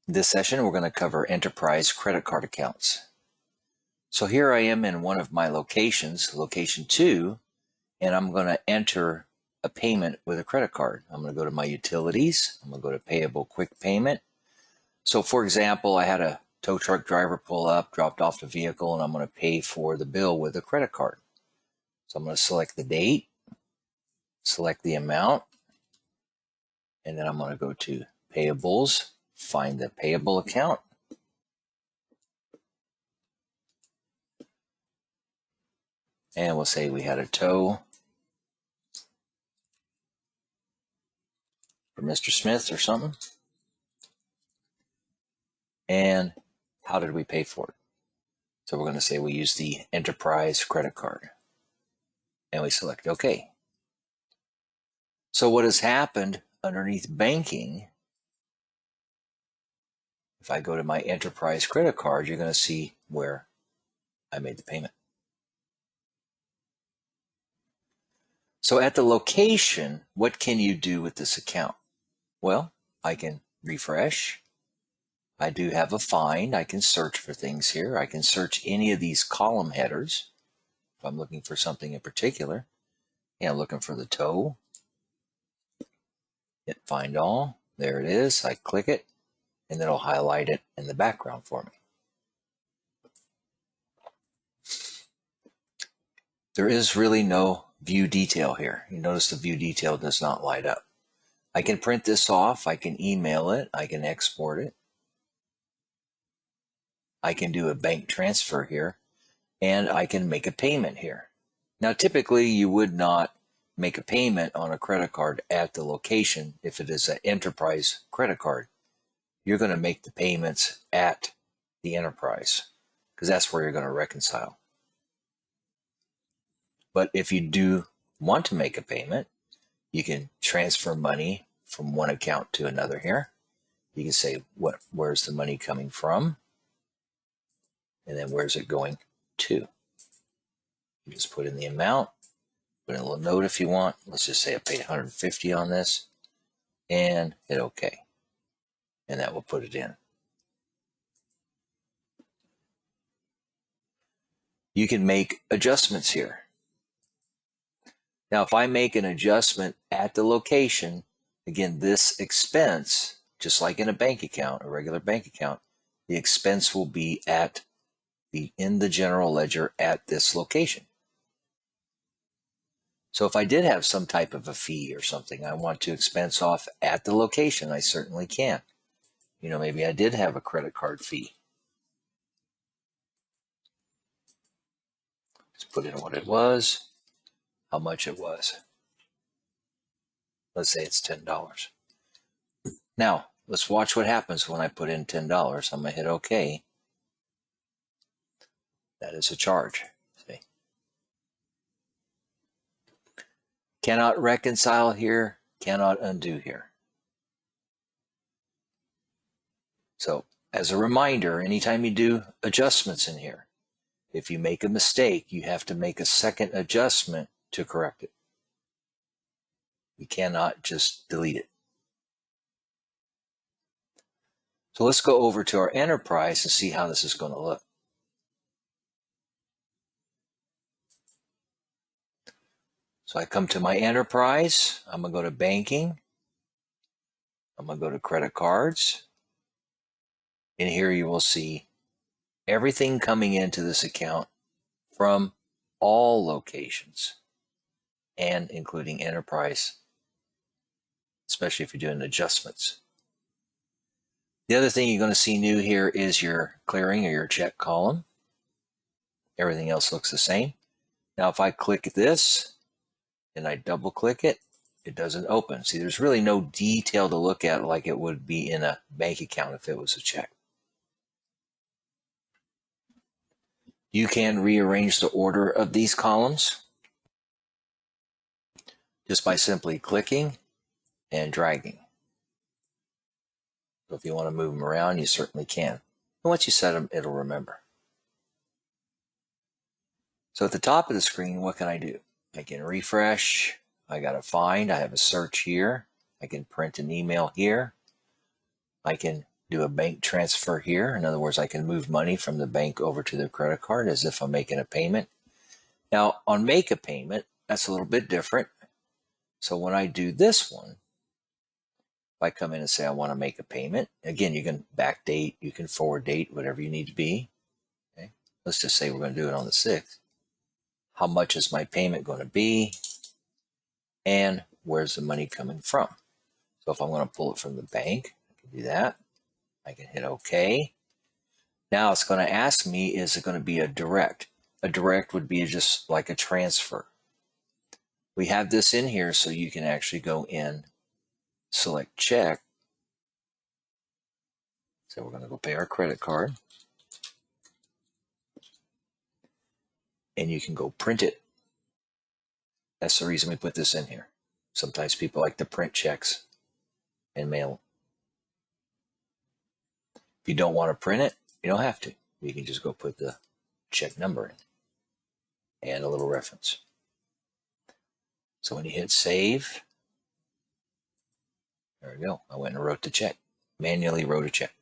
In this session, we're going to cover enterprise credit card accounts. So here I am in one of my locations, location 2, and I'm going to enter a payment with a credit card. I'm going to go to my utilities. I'm going to go to payable quick payment. So for example, I had a tow truck driver pull up, dropped off the vehicle, and I'm going to pay for the bill with a credit card. So I'm going to select the date, select the amount, and then I'm going to go to payables, find the payable account. And we'll say we had a tow for Mr. Smith or something. And how did we pay for it? So we're going to say we use the enterprise credit card. And we select OK. So what has happened underneath banking, if I go to my enterprise credit card, you're going to see where I made the payment. So at the location, what can you do with this account? Well, I can refresh. I do have a find. I can search for things here. I can search any of these column headers if I'm looking for something in particular. Yeah, I'm looking for the tow. Hit find all. There it is. I click it, and it'll highlight it in the background for me. There is really no view detail here. You notice the view detail does not light up. I can print this off. I can email it. I can export it. I can do a bank transfer here, and I can make a payment here. Now, typically, you would not make a payment on a credit card at the location if it is an enterprise credit card. You're going to make the payments at the enterprise because that's where you're going to reconcile. But if you do want to make a payment, you can transfer money from one account to another here. You can say, where's the money coming from? And then where's it going to? You just put in the amount, put in a little note if you want. Let's just say I paid $150 on this, and hit OK. And that will put it in. You can make adjustments here. Now, if I make an adjustment at the location, again, this expense, just like in a bank account, a regular bank account, the expense will be in the general ledger at this location. So if I did have some type of a fee or something I want to expense off at the location, I certainly can. You know, maybe I did have a credit card fee. Just put in what it was, how much it was. Let's say it's $10. Now, let's watch what happens when I put in $10. I'm going to hit OK. That is a charge. See? Cannot reconcile here, cannot undo here. So, as a reminder, anytime you do adjustments in here, if you make a mistake, you have to make a second adjustment to correct it. You cannot just delete it. So let's go over to our enterprise and see how this is going to look. So I come to my enterprise. I'm going to go to banking. I'm going to go to credit cards. And here you will see everything coming into this account from all locations and including enterprise, especially if you're doing adjustments. The other thing you're going to see new here is your clearing or your check column. Everything else looks the same. Now, if I click this and I double click it, it doesn't open. See, there's really no detail to look at like it would be in a bank account if it was a check. You can rearrange the order of these columns just by simply clicking and dragging. So if you want to move them around, you certainly can. And once you set them, it'll remember. So at the top of the screen, what can I do? I can refresh. I got a find. I have a search here. I can print an email here. I can do a bank transfer here. In other words, I can move money from the bank over to the credit card as if I'm making a payment. Now, on make a payment, that's a little bit different. So when I do this one, if I come in and say I want to make a payment, again, you can backdate, you can forward date, whatever you need to be. Okay? Let's just say we're going to do it on the 6th. How much is my payment going to be? And where's the money coming from? So if I'm going to pull it from the bank, I can do that. I can hit OK. Now it's going to ask me, is it going to be a direct? A direct would be just like a transfer. We have this in here so you can actually go in, select check. So we're going to go pay our credit card. And you can go print it. That's the reason we put this in here. Sometimes people like to print checks and mail. If you don't want to print it, you don't have to. You can just go put the check number in and a little reference. So when you hit save, there we go. I went and wrote the check, manually wrote a check.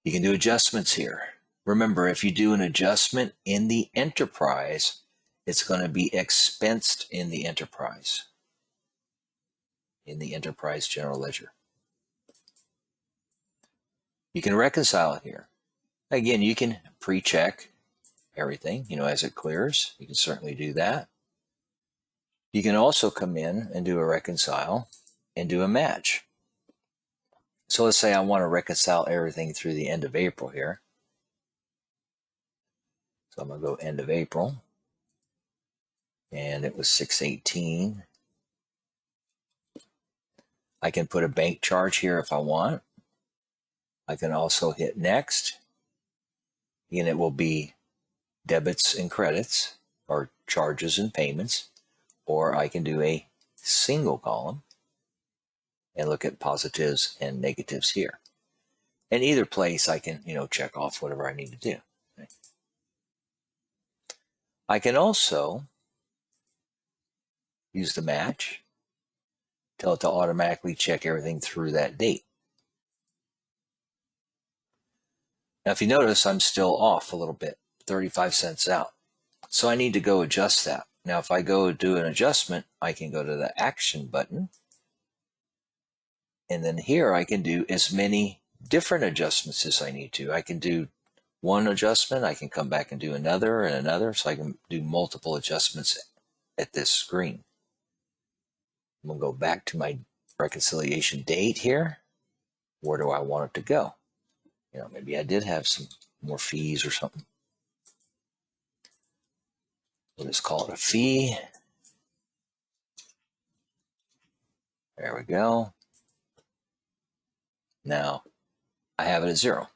You can do adjustments here. Remember, if you do an adjustment in the enterprise, it's going to be expensed in the enterprise general ledger. You can reconcile here. Again, you can pre-check everything, as it clears. You can certainly do that. You can also come in and do a reconcile and do a match. So let's say I want to reconcile everything through the end of April here. So I'm going to go end of April. And it was 6/18. I can put a bank charge here if I want. I can also hit next. And it will be debits and credits, or charges and payments. Or I can do a single column and look at positives and negatives here. In either place, I can, check off whatever I need to do. Okay. I can also use the match, tell it to automatically check everything through that date. Now, if you notice, I'm still off a little bit, 35 cents out. So I need to go adjust that. Now, if I go do an adjustment, I can go to the action button. And then here I can do as many different adjustments as I need to. I can do one adjustment, I can come back and do another and another, so I can do multiple adjustments at this screen. I'm going to go back to my reconciliation date here. Where do I want it to go? Maybe I did have some more fees or something. We'll just call it a fee. There we go. Now I have it at 0.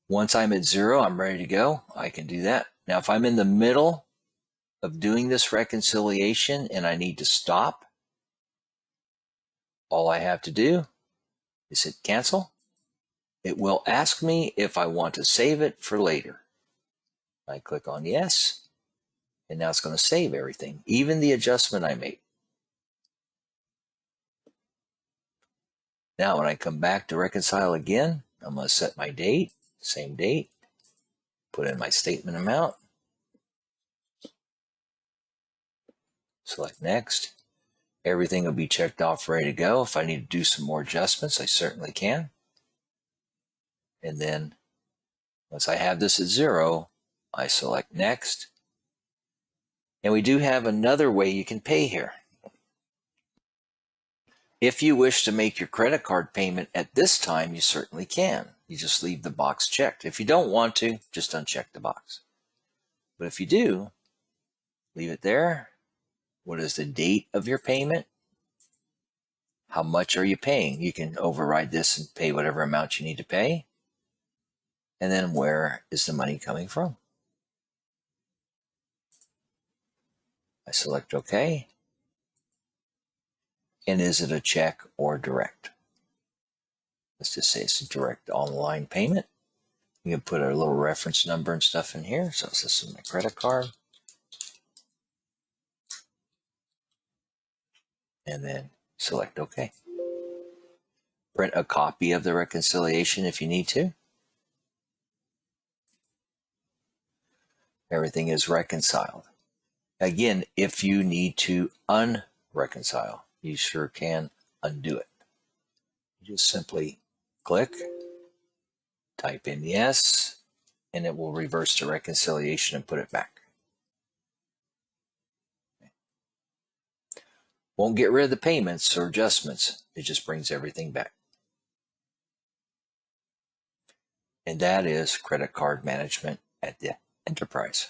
Once I'm at 0, I'm ready to go. I can do that. Now, if I'm in the middle of doing this reconciliation and I need to stop, all I have to do is hit cancel. It will ask me if I want to save it for later. I click on yes, and now it's going to save everything, even the adjustment I made. Now, when I come back to reconcile again, I'm going to set my date, same date, put in my statement amount, select next. Everything will be checked off, ready to go. If I need to do some more adjustments, I certainly can. And then once I have this at 0, I select next. And we do have another way you can pay here. If you wish to make your credit card payment at this time, you certainly can. You just leave the box checked. If you don't want to, just uncheck the box. But if you do, leave it there. What is the date of your payment? How much are you paying? You can override this and pay whatever amount you need to pay. And then where is the money coming from? I select OK. And is it a check or direct? Let's just say it's a direct online payment. You can put a little reference number and stuff in here. So this is my credit card. and then select OK. Print a copy of the reconciliation if you need to. Everything is reconciled. Again, if you need to unreconcile, you sure can undo it. You just simply click, type in yes, and it will reverse the reconciliation and put it back. Won't get rid of the payments or adjustments. It just brings everything back. And that is credit card management at the enterprise.